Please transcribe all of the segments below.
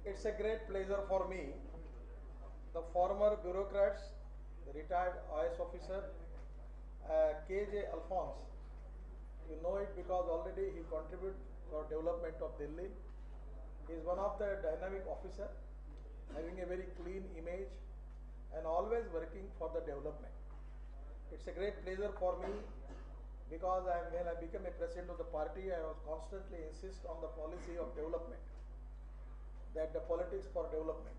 It's a great pleasure for me. The former bureaucrats, the retired IS officer, KJ Alphonse, you know it because already he contributed for development of Delhi. He is one of the dynamic officer, having a very clean image and always working for the development. It's a great pleasure for me because when I became a president of the party, I was constantly insist on the policy of development, that the politics for development.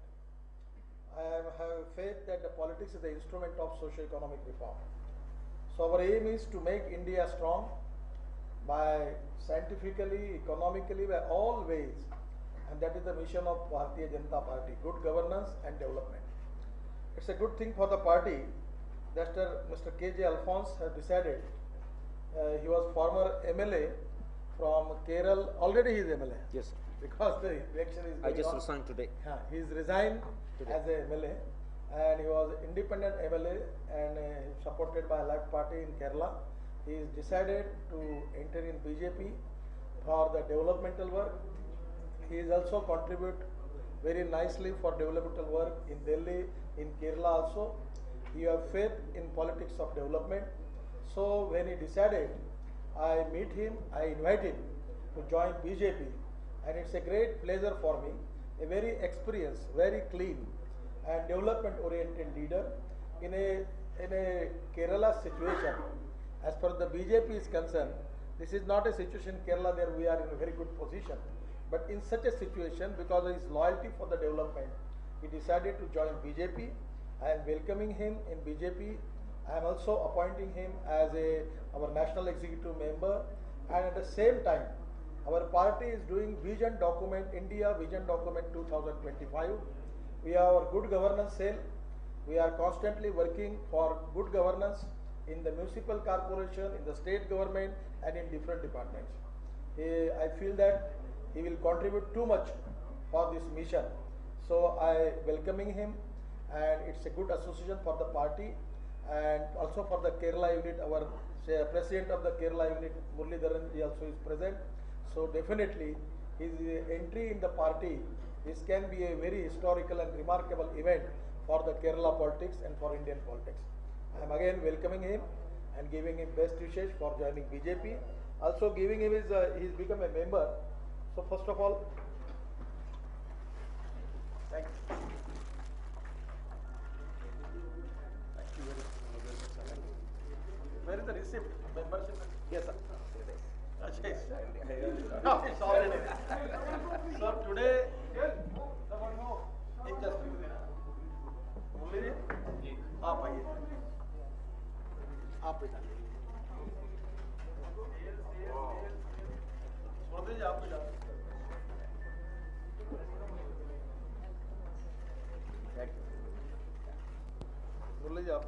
I have faith that the politics is the instrument of socio-economic reform. So our aim is to make India strong by scientifically, economically, by all ways, and that is the mission of Bharatiya Janata Party, good governance and development. It's a good thing for the party that Mr. KJ Alphonse has decided. He was former MLA from Kerala. Already he is MLA. Yes, sir. Because the election is going I just on. resigned today. He is resigned Today. as a MLA, and he was independent MLA and supported by Left Party in Kerala. He is decided to enter in BJP for the developmental work. He is also contribute very nicely for developmental work in Delhi, in Kerala also. He have faith in politics of development. So when he decided, I meet him, I invite him to join BJP, and it's a great pleasure for me. A very experienced, very clean and development oriented leader in a Kerala situation. As far as the BJP is concerned, this is not a situation in Kerala where we are in a very good position. But in such a situation, because of his loyalty for the development, he decided to join BJP. I am welcoming him in BJP. I am also appointing him as our national executive member, and at the same time, our party is doing vision document, India Vision Document 2025. We have our good governance cell. We are constantly working for good governance in the municipal corporation, in the state government, and in different departments. I feel that he will contribute too much for this mission. So I welcoming him, and it's a good association for the party and also for the Kerala unit. Our president of the Kerala unit, Muralidharan ji, also is present. So definitely his entry in the party, this can be a very historical and remarkable event for the Kerala politics and for Indian politics. I am again welcoming him and giving him best wishes for joining BJP. Also giving him he's become a member. So first of all, thank you. Thank you very much. Where is the receipt? Membership? Yes, sir. Yes. No, it's already there. So today, just आप आइए, आप बैठा छोड़ दीजिए, आप बैठा बोल लीजिए आप.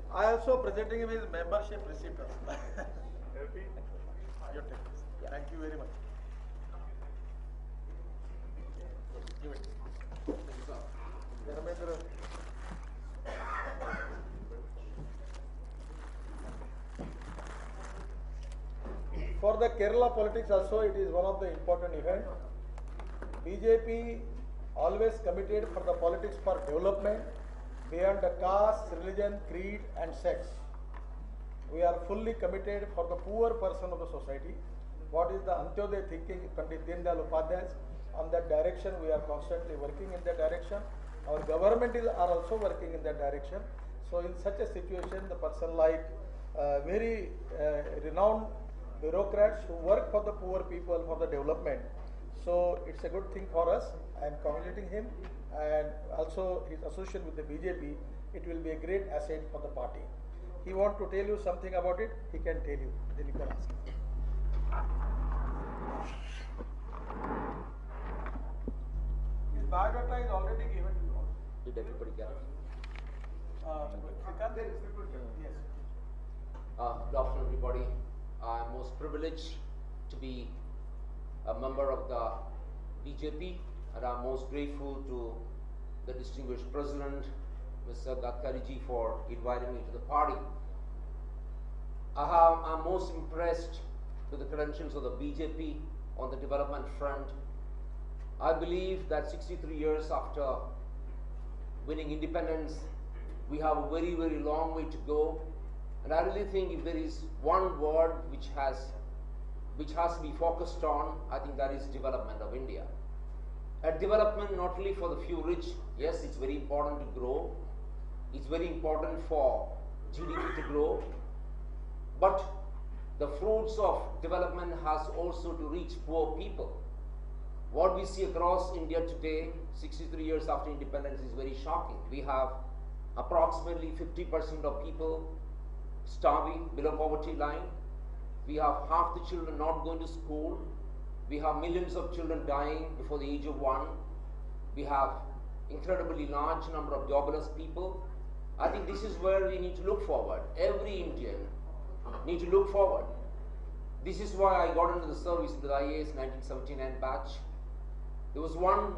I also presenting him his membership receipt. You take this. Thank you very much. Give it. For the Kerala politics also, it is one of the important events. BJP always committed for the politics for development beyond the caste, religion, creed and sex. We are fully committed for the poor person of the society. What is the Antyodaya thinking, Pandit Dindal Upadhyay? On that direction, we are constantly working in that direction. Our government are also working in that direction. So in such a situation, the person like very renowned bureaucrats who work for the poor people for the development. So it's a good thing for us. I am congratulating him, and also his association with the BJP. It will be a great asset for the party. He want to tell you something about it, he can tell you. Then you can ask him. His biodata is already given to you all. Did everybody get it? Yes. Good afternoon, everybody. I'm most privileged to be a member of the BJP, and I'm most grateful to the distinguished President, Mr. Gadkari ji, for inviting me to the party. I'm most impressed with the credentials of the BJP on the development front. I believe that 63 years after winning independence, we have a very, very long way to go. And I really think if there is one word which has to be focused on, I think that is development of India. A development not only for the few rich, yes, it's very important to grow. It's very important for GDP to grow. But the fruits of development has also to reach poor people. What we see across India today, 63 years after independence, is very shocking. We have approximately 50% of people starving below poverty line. We have half the children not going to school. We have millions of children dying before the age of 1. We have incredibly large number of jobless people. I think this is where we need to look forward. Every Indian need to look forward. This is why I got into the service, into the IAS 1979 batch. There was one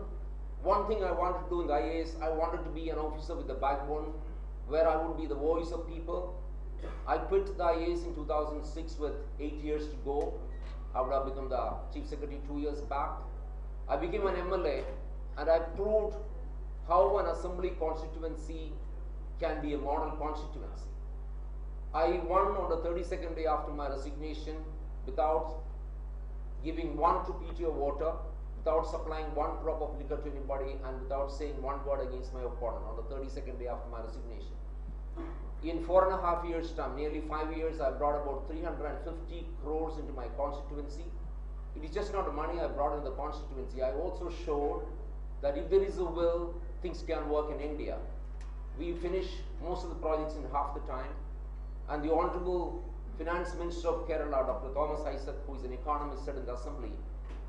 thing I wanted to do in the IAS. I wanted to be an officer with a backbone where I would be the voice of people. I quit the IAS in 2006 with 8 years to go. I would have become the Chief Secretary 2 years back. I became an MLA and I proved how an assembly constituency can be a model constituency. I won on the 32nd day after my resignation without giving one rupee of water, without supplying one drop of liquor to anybody, and without saying one word against my opponent on the 32nd day after my resignation. In 4.5 years' time, nearly 5 years, I brought about 350 crores into my constituency. It is just not the money I brought in the constituency. I also showed that if there is a will, things can work in India. We finish most of the projects in half the time. And the Honorable Finance Minister of Kerala, Dr. Thomas Isaac, who is an economist, said in the Assembly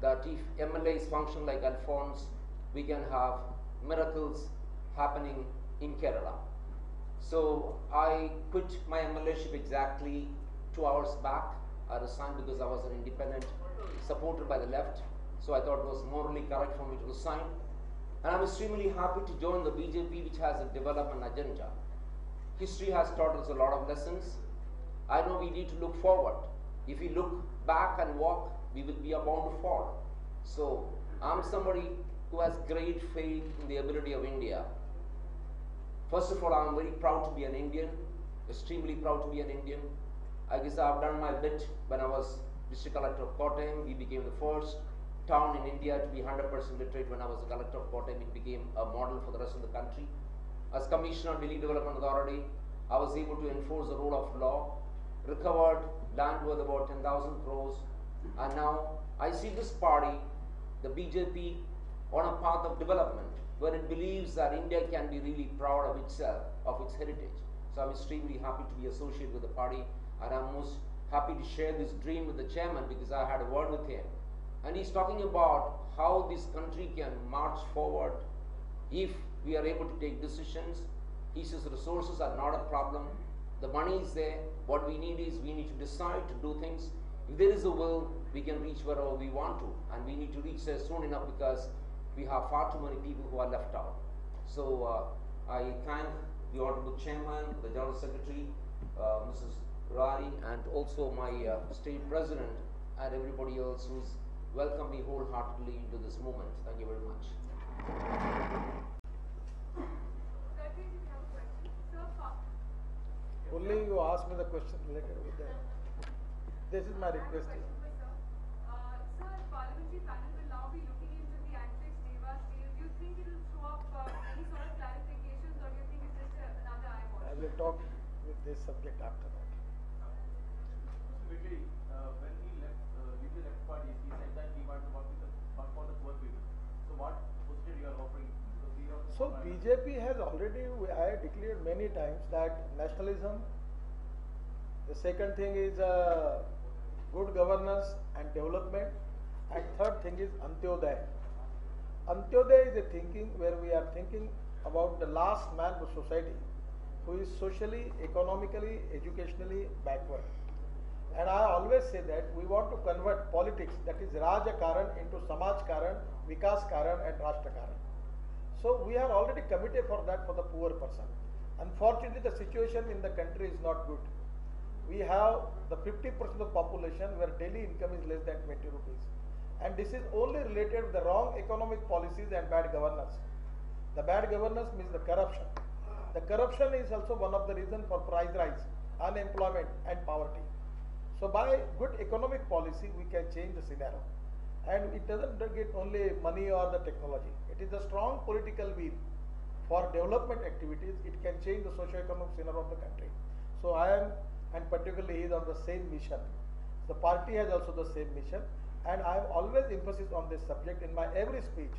that if MLAs function like Alphonse, we can have miracles happening in Kerala. So I quit my MLA-ship exactly 2 hours back. I resigned because I was an independent supported by the left. So I thought it was morally correct for me to resign. And I'm extremely happy to join the BJP, which has a development agenda. History has taught us a lot of lessons. I know we need to look forward. If we look back and walk, we will be bound to fall. So I'm somebody who has great faith in the ability of India. First of all, I'm very proud to be an Indian, extremely proud to be an Indian. I guess I've done my bit when I was District Collector of Kottayam. We became the first town in India to be 100% literate. When I was the Collector of Kottayam, it became a model for the rest of the country. As Commissioner of Delhi Development Authority, I was able to enforce the rule of law, recovered land worth about 10,000 crores, and now I see this party, the BJP, on a path of development, where it believes that India can be really proud of itself, of its heritage. So I'm extremely happy to be associated with the party, and I'm most happy to share this dream with the chairman because I had a word with him. And he's talking about how this country can march forward if we are able to take decisions. He says resources are not a problem. The money is there. What we need is we need to decide to do things. If there is a will, we can reach wherever we want to, and we need to reach there soon enough because we have far too many people who are left out. So I thank the Honorable Chairman, the General Secretary, Mrs. Rari, and also my State President and everybody else who's welcomed me wholeheartedly into this movement. Thank you very much. Only you ask me the question related with that. This is my request. Sir, parliamentary panel will now be looking into the anti Deva scale. Do you think it will throw up any sort of clarifications, or do you think it's just another eye watch? I will talk with this subject after that. When he left party, he said that he wanted to work for the poor people. So what position you are offering? So BJP has already, I declared many times that nationalism, the second thing is good governance and development, and third thing is Antyodaya. Antyodaya is a thinking where we are thinking about the last man of society who is socially, economically, educationally backward. And I always say that we want to convert politics, that is Raja Karan, into Samaj Karan, Vikas Karan and Rashtra Karan. So we are already committed for that for the poor person. Unfortunately, the situation in the country is not good. We have the 50% of the population where daily income is less than 20 rupees. And and this is only related to the wrong economic policies and bad governance. The bad governance means the corruption. The corruption is also one of the reasons for price rise, unemployment and poverty. So by good economic policy, we can change the scenario. And it doesn't get only money or the technology. It is a strong political will for development activities. It can change the socio-economic scenario of the country. So I am, and particularly he is on the same mission. The party has also the same mission, and I have always emphasis on this subject in my every speech.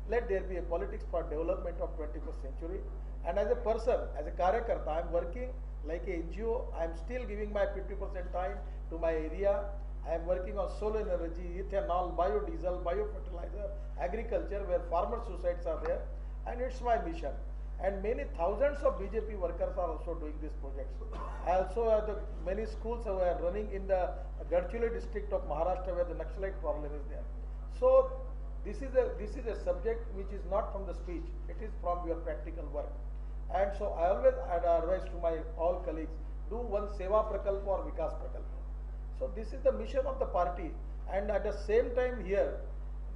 Let there be a politics for development of 21st century. And as a person, as a Karyakarta, I am working like a NGO. I am still giving my 50% time to my area. I am working on solar energy, ethanol, biodiesel, biofertilizer, agriculture, where farmer societies are there, and it's my mission. And many thousands of BJP workers are also doing these projects. I also have the many schools who are running in the Gadkari district of Maharashtra, where the Naxalite problem is there. So this is a subject which is not from the speech; it is from your practical work. And so I always advise to my all colleagues: do one Seva Prakalpa or Vikas Prakalpa. So this is the mission of the party, and at the same time here,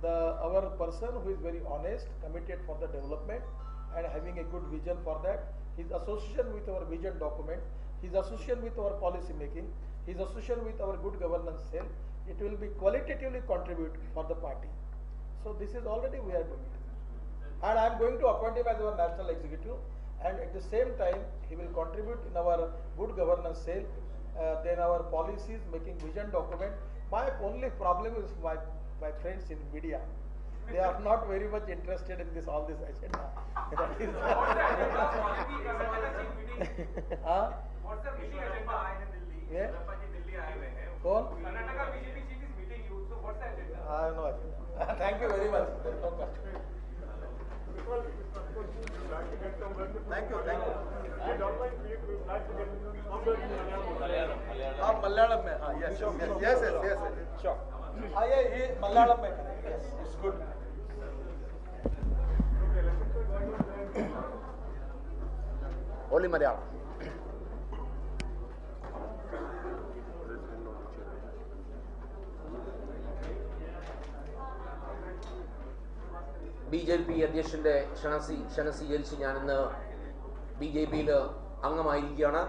our person who is very honest, committed for the development, and having a good vision for that, his association with our vision document, his association with our policy making, his association with our good governance cell, it will be qualitatively contribute for the party. So this is already we are doing it. And I am going to appoint him as our national executive, and at the same time he will contribute in our good governance cell, then our policies, making vision document. My only problem is my friends in media. They are not very much interested in this all this agenda. That is What's the meeting agenda in Delhi? Yeah. Delhi aaye hue hain. Kaun? Karnataka BJP chief is meeting you. So what's the agenda? I have no agenda. Thank you very much. Thank you. आप मलयालम में हाँ yes sure हाँ ये मलयालम में करेंगे yes it's good only Malayalam. BJP അധ്യക്ഷന്റെ ക്ഷണം സ്വീകരിച്ച് ഞാനിന്ന് BJPയിൽ അംഗമായിരിക്കുകയാണ്.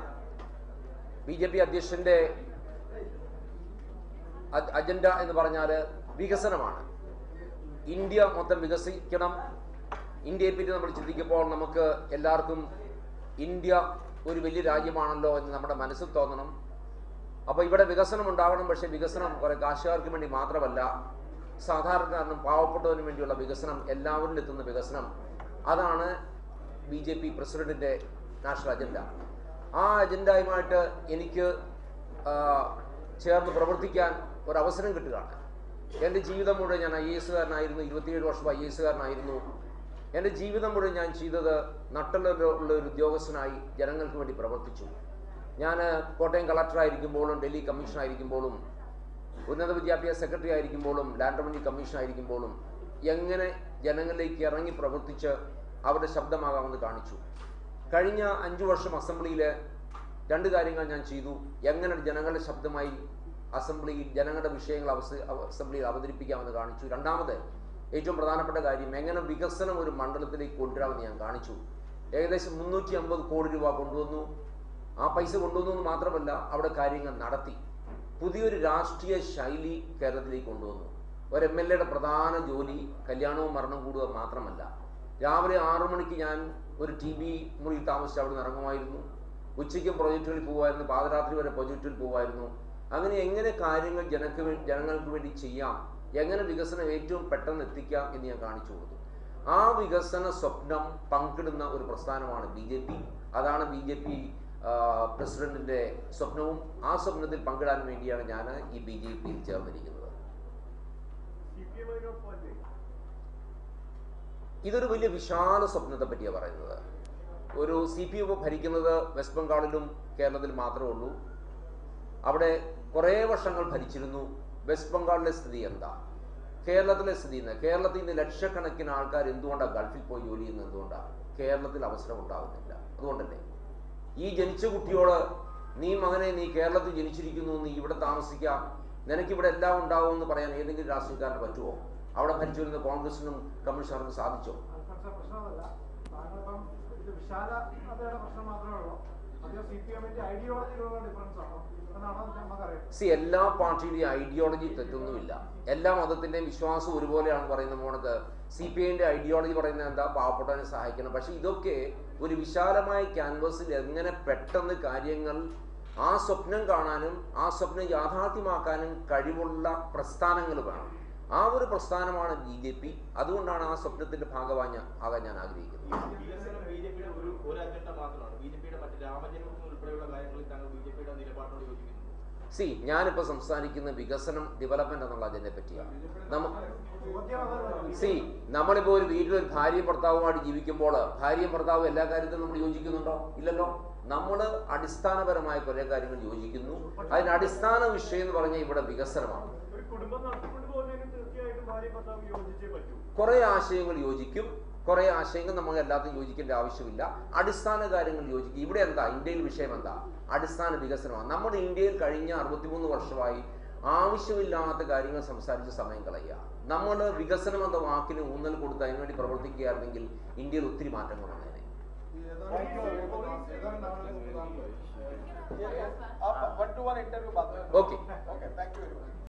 BJP അധ്യക്ഷന്റെ അജണ്ട എന്ന് പറഞ്ഞാൽ വികസനമാണ്. ഇന്ത്യ മൊത്തം വികസിക്കണം. ഇന്ത്യയെപ്പറ്റി നമ്മൾ ചിന്തിക്കുമ്പോൾ നമുക്ക് എല്ലാവർക്കും ഇന്ത്യ ഒരു വലിയ രാജ്യമാണല്ലോ എന്ന് നമ്മുടെ മനസ്സിൽ തോന്നണം. അപ്പോൾ ഇവിടെ വികസനം ഉണ്ടാകണം. പക്ഷേ വികസനം കുറേ കാശുകാർക്ക് വേണ്ടി മാത്രമല്ല, സാധാരണക്കാരനും പാവപ്പെട്ടവനും വേണ്ടിയുള്ള വികസനം, എല്ലാവരിലും എത്തുന്ന വികസനം. അതാണ് BJP പ്രസിഡന്റിൻ്റെ നാഷണൽ അജണ്ട. ആ അജണ്ടയുമായിട്ട് എനിക്ക് ചേർന്ന് പ്രവർത്തിക്കാൻ ഒരവസരം കിട്ടുകയാണ്. എൻ്റെ ജീവിതം മുഴുവൻ ഞാൻ IAS കാരനായിരുന്നു. 27 വർഷം IAS കാരനായിരുന്നു. എൻ്റെ ജീവിതം മുഴുവൻ ഞാൻ ചെയ്തത് നട്ടുള്ള ഒരു ഉദ്യോഗസ്ഥനായി ജനങ്ങൾക്ക് വേണ്ടി പ്രവർത്തിച്ചു. ഞാൻ കോട്ടയം കളക്ടറായിരിക്കുമ്പോഴും ഡൽഹി കമ്മീഷണറായിരിക്കുമ്പോഴും ഉന്നത വിദ്യാഭ്യാസ സെക്രട്ടറി ആയിരിക്കുമ്പോഴും ലാൻഡ് റവന്യൂ കമ്മീഷണറായിരിക്കുമ്പോഴും എങ്ങനെ ജനങ്ങളിലേക്ക് ഇറങ്ങി പ്രവർത്തിച്ച് അവരുടെ ശബ്ദമാകാമെന്ന് കാണിച്ചു. കഴിഞ്ഞ 5 വർഷം അസംബ്ലിയിൽ 2 കാര്യങ്ങൾ ഞാൻ ചെയ്തു. എങ്ങനെ ജനങ്ങളുടെ ശബ്ദമായി അസംബ്ലിയിൽ ജനങ്ങളുടെ വിഷയങ്ങൾ അസംബ്ലിയിൽ അവതരിപ്പിക്കാമെന്ന് കാണിച്ചു. രണ്ടാമത് ഏറ്റവും പ്രധാനപ്പെട്ട കാര്യം, എങ്ങനെ വികസനം ഒരു മണ്ഡലത്തിലേക്ക് കൊണ്ടുവരാമെന്ന് ഞാൻ കാണിച്ചു. ഏകദേശം 350 കോടി രൂപ കൊണ്ടുവന്നു. ആ പൈസ കൊണ്ടുവന്നു എന്ന് മാത്രമല്ല, അവിടെ കാര്യങ്ങൾ നടത്തി. പുതിയൊരു രാഷ്ട്രീയ ശൈലി കേരളത്തിലേക്ക് കൊണ്ടുവന്നു. ഒരു MLA പ്രധാന ജോലി കല്യാണവും മരണം കൂടുക മാത്രമല്ല. രാവിലെ 6 മണിക്ക് ഞാൻ ഒരു TV മുറിയിൽ താമസിച്ച് അവിടെ നിന്ന് ഇറങ്ങുമായിരുന്നു. ഉച്ചയ്ക്കും പ്രൊജക്റ്റുകളിൽ പോകുമായിരുന്നു. പാതിരാത്രി വരെ പ്രൊജക്റ്റിൽ പോകുമായിരുന്നു. അങ്ങനെ എങ്ങനെ കാര്യങ്ങൾ ജനങ്ങൾക്ക് വേണ്ടി ചെയ്യാം, എങ്ങനെ വികസനം ഏറ്റവും പെട്ടെന്ന് എത്തിക്കാം എന്ന് ഞാൻ കാണിച്ചു കൊടുത്തു. ആ വികസന സ്വപ്നം പങ്കിടുന്ന ഒരു പ്രസ്ഥാനമാണ് BJP. അതാണ് BJP പ്രസിഡന്റിന്റെ സ്വപ്നവും. ആ സ്വപ്നത്തിൽ പങ്കിടാൻ വേണ്ടിയാണ് ഞാൻ ഈ BJPയിൽ ചേർന്നിരിക്കുന്നത്. ഇതൊരു വലിയ വിശാല സ്വപ്നത്തെ പറ്റിയാണ് പറയുന്നത്. ഒരു CPM ഭരിക്കുന്നത് വെസ്റ്റ് ബംഗാളിലും കേരളത്തിലും മാത്രമേ ഉള്ളൂ. അവിടെ കുറേ വർഷങ്ങൾ ഭരിച്ചിരുന്നു. വെസ്റ്റ് ബംഗാളിലെ സ്ഥിതി എന്താ, കേരളത്തിലെ സ്ഥിതി എന്താ? കേരളത്തിൽ നിന്ന് ലക്ഷക്കണക്കിന് ആൾക്കാർ എന്തുകൊണ്ടാണ് ഗൾഫിൽ പോയി ജോലി ചെയ്യുന്നത്? എന്തുകൊണ്ടാണ് കേരളത്തിൽ അവസരം ഉണ്ടാകുന്നില്ല? അതുകൊണ്ടല്ലേ ഈ ജനിച്ച കുട്ടിയോട് നീ മകനെ നീ കേരളത്തിൽ ജനിച്ചിരിക്കുന്നു, നീ ഇവിടെ താമസിക്കാം, നിനക്കിവിടെ എല്ലാം ഉണ്ടാവും എന്ന് പറയാൻ ഏതെങ്കിലും രാഷ്ട്രീയക്കാരന് പറ്റുമോ? അവിടെ ഭരിച്ചു വരുന്ന കോൺഗ്രസിനും കമ്മ്യൂണിസ്റ്റുകാർക്കും സാധിച്ചോ? എല്ലാ പാർട്ടിയുടെയും ഐഡിയോളജി തെറ്റൊന്നുമില്ല. എല്ലാ മതത്തിന്റെയും വിശ്വാസം ഒരുപോലെയാണെന്ന് പറയുന്ന മോണക്ക് CPIന്റെ ഐഡിയോളജി പറയുന്നത് എന്താ? പാവപ്പെട്ടവനെ സഹായിക്കണം. പക്ഷെ ഇതൊക്കെ ഒരു വിശാലമായ ക്യാൻവസിൽ എങ്ങനെ പെട്ടെന്ന് കാര്യങ്ങൾ ആ സ്വപ്നം കാണാനും ആ സ്വപ്നം യാഥാർത്ഥ്യമാക്കാനും കഴിവുള്ള പ്രസ്ഥാനങ്ങൾ വേണം. ആ ഒരു പ്രസ്ഥാനമാണ് BJP. അതുകൊണ്ടാണ് ആ സ്വപ്നത്തിന്റെ ഭാഗമാകാൻ ഞാൻ ആഗ്രഹിക്കുന്നത്. ഞാനിപ്പോൾ സംസാരിക്കുന്ന വികസനം, ഡെവലപ്മെന്റ് എന്നുള്ള അതിനെ പറ്റിയാണ്. നമ്മളിപ്പോൾ ഒരു വീട്ടിലൊരു ഭാര്യയും ഭർത്താവുമായിട്ട് ജീവിക്കുമ്പോൾ ഭാര്യയും ഭർത്താവും എല്ലാ കാര്യത്തിലും നമ്മൾ യോജിക്കുന്നുണ്ടോ? ഇല്ലല്ലോ. നമ്മൾ അടിസ്ഥാനപരമായ കുറേ കാര്യങ്ങൾ യോജിക്കുന്നു. അതിന് അടിസ്ഥാന വിഷയം എന്ന് പറഞ്ഞാൽ ഇവിടെ വികസനമാണ്. കുറെ ആശയങ്ങൾ യോജിക്കും, കുറെ ആശയങ്ങൾ നമുക്ക് എല്ലാത്തിനും യോജിക്കേണ്ട ആവശ്യമില്ല. അടിസ്ഥാന കാര്യങ്ങൾ യോജിക്കും. ഇവിടെ എന്താ ഇന്ത്യയിൽ വിഷയം എന്താ? അടിസ്ഥാന വികസനമാണ്. നമ്മുടെ ഇന്ത്യയിൽ കഴിഞ്ഞ 63 വർഷമായി ആവശ്യമില്ലാത്ത കാര്യങ്ങൾ സംസാരിച്ച് സമയം കളയുക. നമ്മൾ വികസനം എന്ന വാക്കിന് ഊന്നൽ കൊടുത്ത് അതിനുവേണ്ടി പ്രവർത്തിക്കുകയായിരുന്നെങ്കിൽ ഇന്ത്യയിൽ ഒത്തിരി മാറ്റങ്ങൾ വന്നേനെ. One-to-one interview. Okay. Okay. Thank you very much.